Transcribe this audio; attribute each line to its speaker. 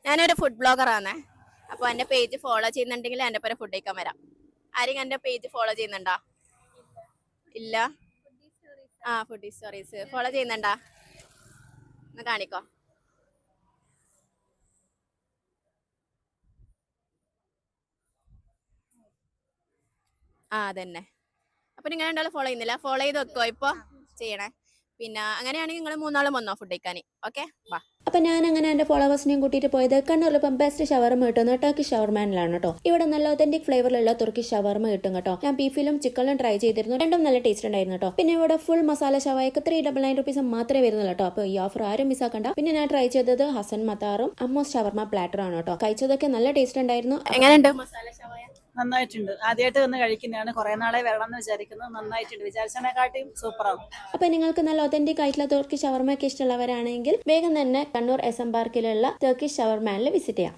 Speaker 1: ഞാനൊരു ഫുഡ് ബ്ലോഗറാണേ. അപ്പോൾ എൻ്റെ പേജ് ഫോളോ ചെയ്യുന്നുണ്ടെങ്കിൽ എൻ്റെ പേരെ ഫുഡ് കഴിക്കാൻ വരാം. ആരെങ്കിലും എൻ്റെ പേജ് ഫോളോ ചെയ്യുന്നുണ്ടോ? ഇല്ല. ആ, ഫുഡി സ്റ്റോറീസ് ഫോളോ ചെയ്യുന്നുണ്ടാ? ഒന്ന് കാണിക്കോ. ആ, അതന്നെ. അപ്പം നിങ്ങൾ രണ്ടാളും ഫോളോ ചെയ്യുന്നില്ല? ഫോളോ ചെയ്ത് വെക്കോ ഇപ്പോൾ ചെയ്യണേ. പിന്നെ അങ്ങനെയാണെങ്കിൽ നിങ്ങൾ മൂന്നാളും വന്നോ ഫുഡ് കഴിക്കാൻ. ഓക്കെ, വാ.
Speaker 2: അപ്പം ഞാൻ അങ്ങനെ എൻ്റെ ഫോളോവേഴ്സിനെയും കൂട്ടിയിട്ട് പോയത് കണ്ണൂരിലിപ്പം ബെസ്റ്റ് ഷവർമ കിട്ടുന്ന ടർക്കിഷ് ഷവർമാനിലാണ് കേട്ടോ. ഇവിടെ നല്ല ഒതന്റിക് ഫ്ലേവറിലുള്ള തുർക്കിഷ് ഷവർമ കിട്ടും കേട്ടോ. ഞാൻ ബീഫിലും ചിക്കനിലും ട്രൈ ചെയ്തിരുന്നു. രണ്ടും നല്ല ടേസ്റ്റ് ഉണ്ടായിരുന്നു കേട്ടോ. പിന്നെ ഇവിടെ ഫുൾ മസാല ഷവായക്ക് 399 rupees മാത്രമേ വരുന്നുള്ളൂ കേട്ടോ. അപ്പോൾ ഈ ഓഫർ ആരും മിസ്സാക്കണ്ട. പിന്നെ ഞാൻ ട്രൈ ചെയ്തത് ഹസൻ മത്താറും അമ്മോസ് ഷവർമ പ്ലാറ്ററും ആണ് കേട്ടോ. കഴിച്ചതൊക്കെ നല്ല ടേസ്റ്റ് ഉണ്ടായിരുന്നു.
Speaker 1: എങ്ങനെയുണ്ട് മസാല ഷവായ?
Speaker 3: നന്നായിട്ടുണ്ട്. ആദ്യമായിട്ട് വന്ന് കഴിക്കുന്നതാണ്. കുറെ നാളെ വരണം എന്ന് വിചാരിക്കുന്നു. നന്നായിട്ടുണ്ട്. വിചാരിച്ചതിനെക്കാട്ടിയും സൂപ്പറാവും.
Speaker 2: അപ്പൊ നിങ്ങൾക്ക് നല്ല ഒതന്റിക് ആയിട്ടുള്ള തുർക്കിഷ് ഷവർമ ഒക്കെ ഇഷ്ടമുള്ളവരാണെങ്കിൽ വേഗം തന്നെ കണ്ണൂർ SM പാർക്കിലുള്ള ടർക്കിഷ് ഷവർമാനിൽ വിസിറ്റ് ചെയ്യാം.